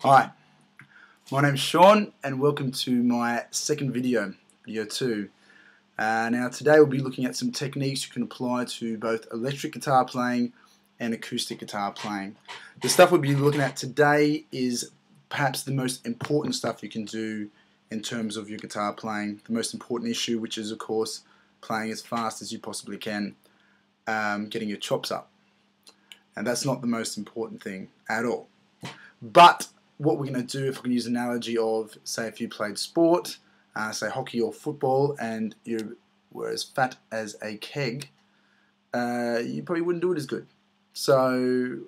Hi, my name's Shaun and welcome to my second video 2. Now today we'll be looking at some techniques you can apply to both electric guitar playing and acoustic guitar playing. The stuff we'll be looking at today is perhaps the most important stuff you can do in terms of your guitar playing. The most important issue, which is of course playing as fast as you possibly can, getting your chops up. And that's not the most important thing at all. But what we're going to do, if we can use an analogy of, say, if you played sport, say hockey or football, and you were as fat as a keg, you probably wouldn't do it as good. So,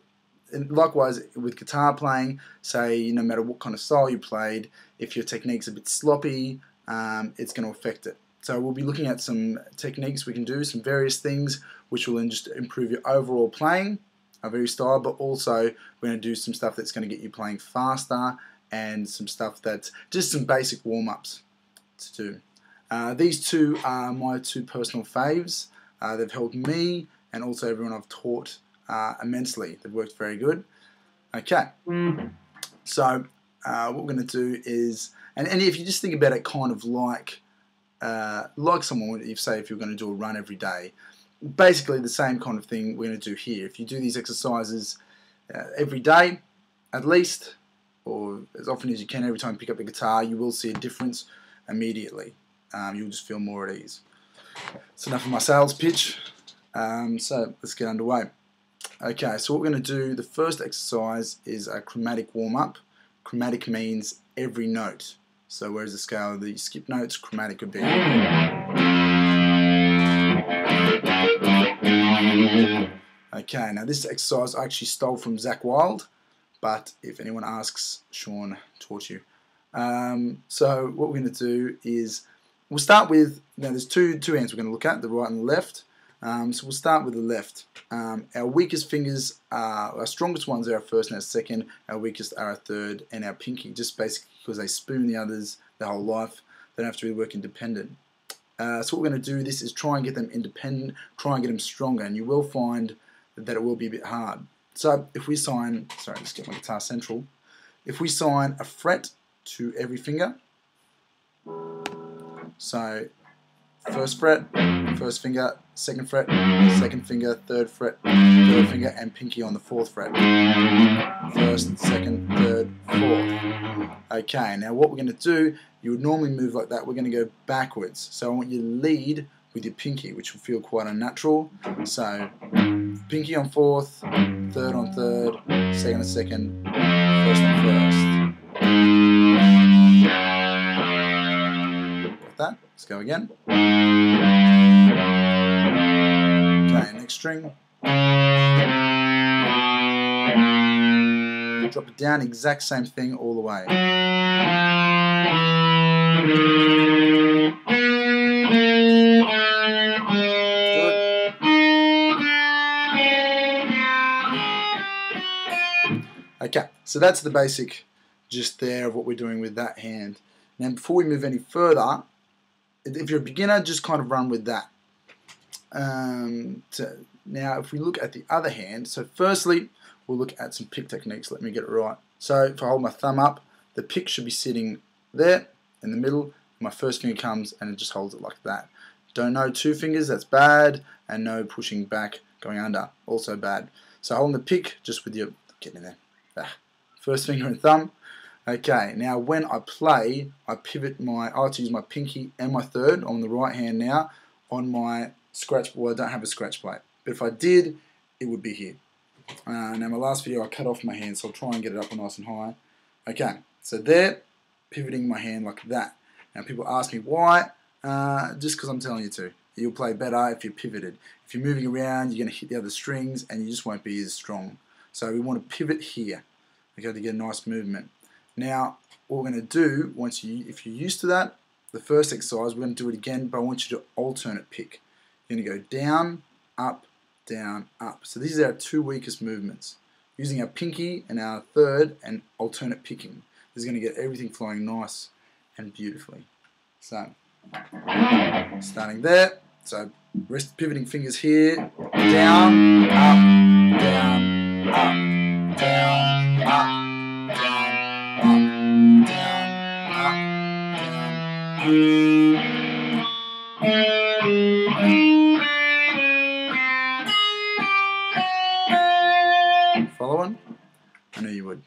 and likewise with guitar playing, say no matter what kind of style you played, if your technique's a bit sloppy, it's going to affect it. So we'll be looking at some techniques we can do, some various things which will just improve your overall playing of every style, but also we're going to do some stuff that's going to get you playing faster and some stuff that's just some basic warm-ups to do. These two are my two personal faves. They've helped me and also everyone I've taught immensely. They've worked very good. Okay, so what we're going to do is, and if you just think about it kind of like someone, if you're going to do a run every day, basically the same kind of thing we're going to do here. If you do these exercises every day, at least, or as often as you can, every time you pick up the guitar, you will see a difference immediately. You'll just feel more at ease. That's enough of my sales pitch. So let's get underway. Okay, so what we're going to do, the first exercise is a chromatic warm-up. Chromatic means every note. So whereas the scale of the skip notes, chromatic would be. Okay, now this exercise I actually stole from Zach Wild, but if anyone asks, Shaun taught you. So what we're going to do is, we'll start with, now there's two hands we're going to look at, the right and the left. So we'll start with the left. Our weakest fingers, our strongest ones are our first and our second, our weakest are our third and our pinky, just basically because they spoon the others their whole life. They don't have to really work independent. So what we're going to do, this is try and get them independent, try and get them stronger, and you will find that it will be a bit hard. So if we sign, sorry, let's get my guitar central. If we sign a fret to every finger, so first fret, first finger, second fret, second finger, third fret, third finger, and pinky on the fourth fret. First, second, third, fourth. Okay, now what we're going to do, you would normally move like that. We're going to go backwards. So I want you to lead with your pinky, which will feel quite unnatural. So pinky on fourth, third on third, second on second, first on first. Got that? Let's go again. Okay, next string. Drop it down, exact same thing all the way. Good. Okay, so that's the basic gist there of what we're doing with that hand. Now before we move any further, if you're a beginner, just kind of run with that. Now if we look at the other hand, so firstly we'll look at some pick techniques. Let me get it right. So if I hold my thumb up, the pick should be sitting there in the middle. My first finger comes and it just holds it like that. Don't know two fingers, that's bad, and no pushing back, going under, also bad. So holding the pick just with your, getting in there, first finger and thumb. Okay, now when I play, I pivot I like to use my pinky and my third on the right hand now on my scratch. Well, I don't have a scratch plate, but if I did, it would be here. Now my last video I cut off my hand, so I'll try and get it up nice and high. Okay, so there, pivoting my hand like that. Now people ask me why, just because I'm telling you to. You'll play better if you're pivoted. If you're moving around, you're going to hit the other strings and you just won't be as strong. So we want to pivot here, okay, to get a nice movement. Now what we're going to do, if you're used to that, the first exercise, we're going to do it again, but I want you to alternate pick. You're going to go down, up, down, up. So these are our two weakest movements. Using our pinky and our third and alternate picking. This is going to get everything flowing nice and beautifully. So, starting there. So, rest pivoting fingers here, down, up, down, up, down, up, down, up, down, up. Following? I knew you would.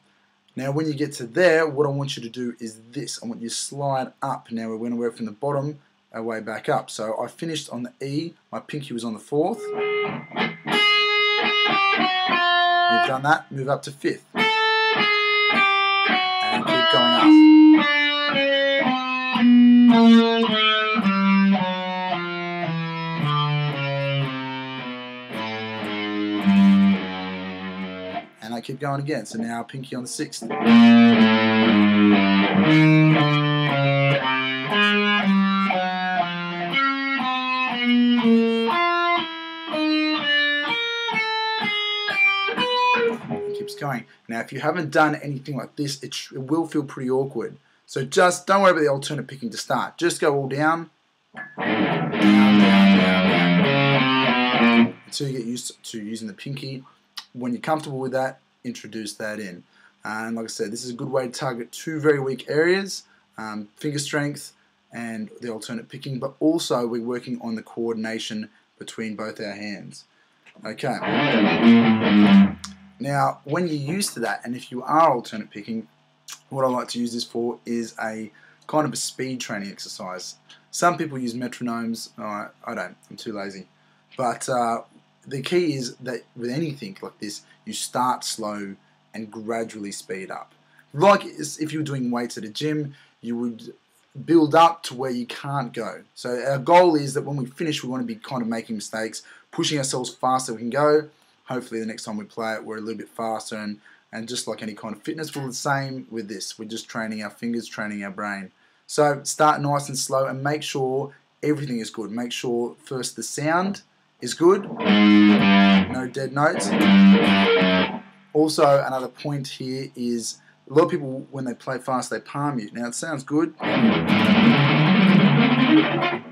Now when you get to there, what I want you to do is this. I want you to slide up. Now we're going to work from the bottom our way back up. So I finished on the E, my pinky was on the 4th. We've done that, move up to 5th. And keep going up. And I keep going again. So now pinky on the 6th. It keeps going. Now if you haven't done anything like this, it will feel pretty awkward. So just don't worry about the alternate picking to start. Just go all down. Down, down, down, down. Until you get used to using the pinky. When you're comfortable with that, introduce that in. And like I said, this is a good way to target two very weak areas, finger strength and the alternate picking, but also we're working on the coordination between both our hands. Okay. Now, when you're used to that, and if you are alternate picking, what I like to use this for is a kind of a speed training exercise. Some people use metronomes. I don't. I'm too lazy. But the key is that with anything like this, you start slow and gradually speed up. Like if you were doing weights at a gym, you would build up to where you can't go. So our goal is that when we finish, we want to be kind of making mistakes, pushing ourselves faster we can go. Hopefully the next time we play it, we're a little bit faster, and just like any kind of fitness, we're the same with this. We're just training our fingers, training our brain. So start nice and slow and make sure everything is good. Make sure first the sound is good, no dead notes. Also, another point here is a lot of people, when they play fast, they palm mute. Now, it sounds good,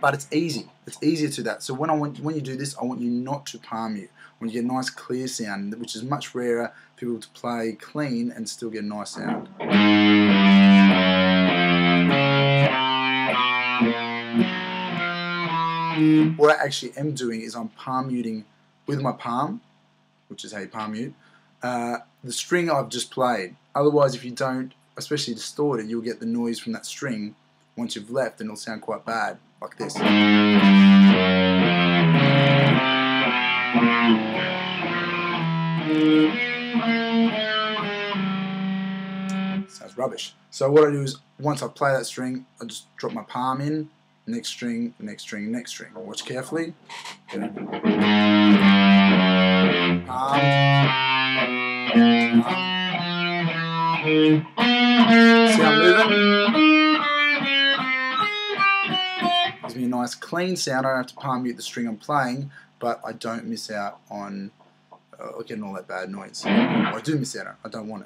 but it's easy. It's easier to that. So when you do this, I want you not to palm mute. I want you to get a nice clear sound, which is much rarer for people to play clean and still get a nice sound. What I actually am doing is I'm palm muting with my palm, which is how you palm mute, the string I've just played. Otherwise, if you don't, especially distort it, you'll get the noise from that string once you've left, and it'll sound quite bad, like this. Sounds rubbish. So what I do is, once I play that string, I just drop my palm in, next string, next string, next string. Watch carefully. Palm. See how I'm moving? Gives me a nice clean sound. I don't have to palm mute the string I'm playing, but I don't miss out on getting all that bad noise. Well, I do miss out on it. I don't want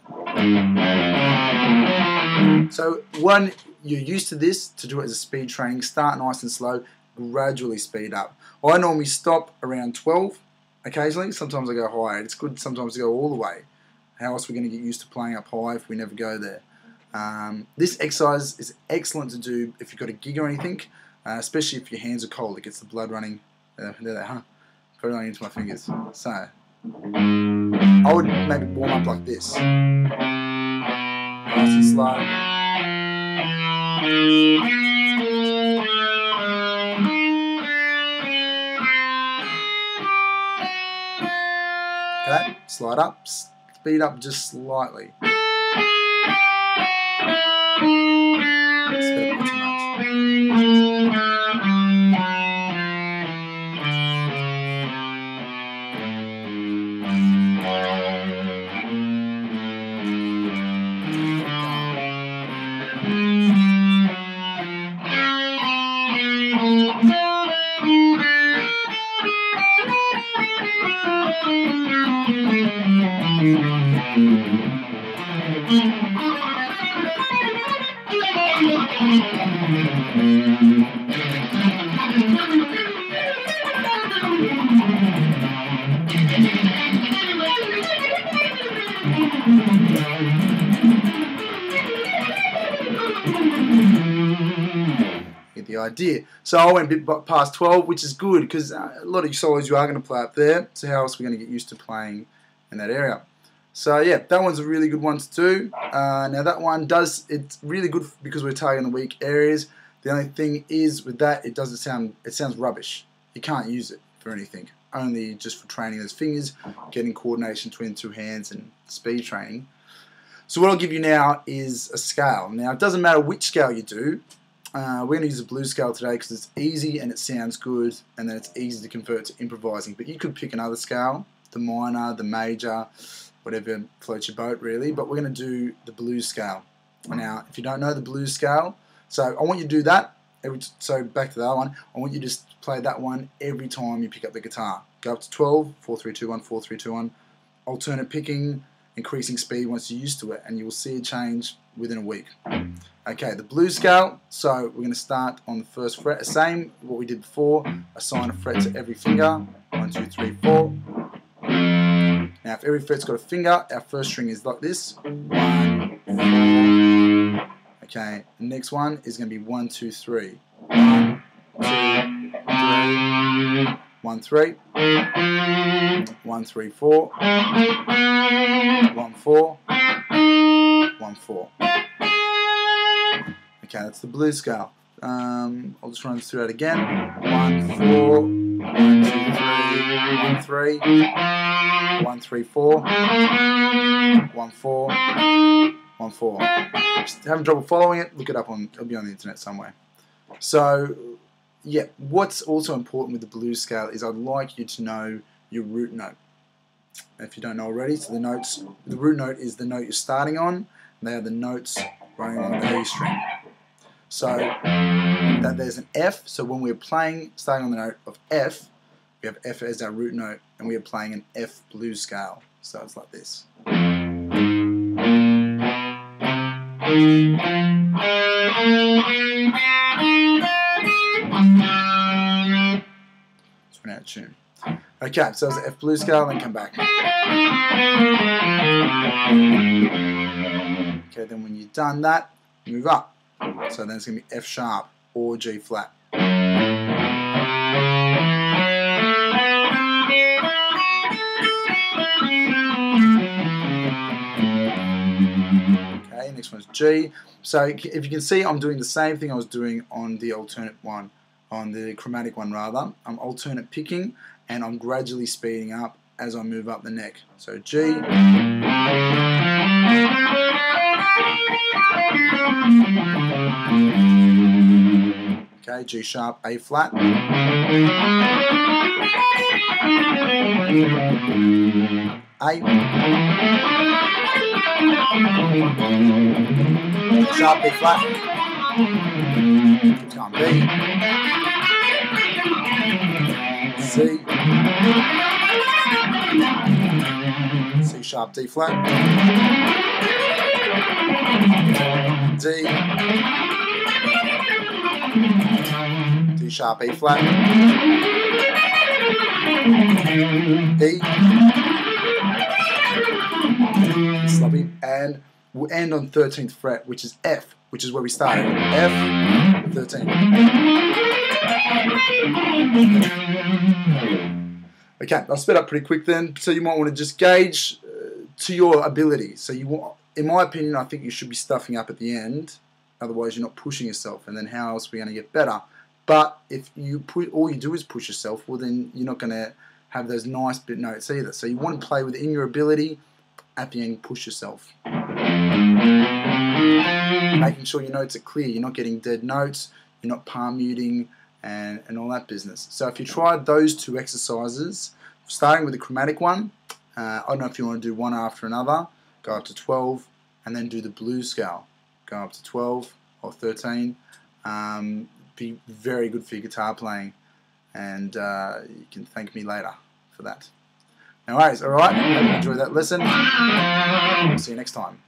it. So when you're used to this, to do it as a speed training, start nice and slow, gradually speed up. I normally stop around 12 occasionally. Sometimes I go higher. It's good sometimes to go all the way. How else are we going to get used to playing up high if we never go there? This exercise is excellent to do if you've got a gig or anything, especially if your hands are cold. It gets the blood running. There they are. Got it running into my fingers. So I would maybe warm up like this. Nice and slow. Okay, slide up, speed up just slightly. Speed up too much. idea. So I went a bit past 12, which is good because a lot of solos you are going to play up there. So how else are we going to get used to playing in that area? So yeah, that one's a really good one to do. Now that one it's really good because we're targeting the weak areas. The only thing is with that, it sounds rubbish. You can't use it for anything, only just for training those fingers, getting coordination between the two hands and speed training. So what I'll give you now is a scale. Now it doesn't matter which scale you do. We're going to use the blues scale today because it's easy and it sounds good, and then it's easy to convert to improvising. But you could pick another scale, the minor, the major, whatever floats your boat really, but we're going to do the blues scale. Now, if you don't know the blues scale, so I want you to do that. So back to that one, I want you to just play that one every time you pick up the guitar. Go up to 12, 4, 3, 2, 1, 4, 3, 2, 1. Alternate picking, increasing speed once you're used to it, and you will see a change within a week. Okay, the blues scale, so we're going to start on the first fret. Same what we did before, assign a fret to every finger. 1, 2, 3, 4. Now, if every fret's got a finger, our first string is like this. 1, 4. Okay, the next one is going to be 1, 2, 3. 1, 2, 3. 1, 3. 1, 3, 4. 1, 4. 1, 4. Okay, that's the blues scale. I'll just run through that again. 1, 4. 1, 2, 3. 1, 3. 1, 3, 4. 1, 4. 1, 4. Just having trouble following it, look it up it'll be on the internet somewhere. So, yeah, what's also important with the blues scale is I'd like you to know your root note. If you don't know already, so the root note is the note you're starting on, and they are the notes running along the A string. So, that there's an F, so when we're starting on the note of F, we have F as our root note, and we are playing an F blues scale. So it's like this. Let's run out of tune. Okay, so it's the F blues scale, then come back. Okay, then when you've done that, move up. So then it's going to be F sharp or G flat. Okay, next one's G. So if you can see, I'm doing the same thing I was doing on the alternate one, on the chromatic one rather. I'm alternate picking and I'm gradually speeding up as I move up the neck. So G. Okay, G sharp, A flat. A. Sharp, B flat. Keep going, B. C. C sharp, D flat. D. D sharp, E flat. E. Sloppy, and we'll end on 13th fret, which is F, which is where we started. F, 13. Okay, I'll speed up pretty quick then. So you might want to just gauge to your ability. So in my opinion, I think you should be stuffing up at the end. Otherwise, you're not pushing yourself. And then how else are we going to get better? But if all you do is push yourself, well then you're not going to have those nice bit notes either. So you want to play within your ability. At the end, push yourself. Making sure your notes are clear. You're not getting dead notes. You're not palm muting and all that business. So if you try those two exercises, starting with the chromatic one, I don't know if you want to do one after another, go up to 12, and then do the blues scale. Go up to 12 or 13. Be very good for your guitar playing, and you can thank me later for that. No worries, alright, I hope you enjoyed that lesson. See you next time.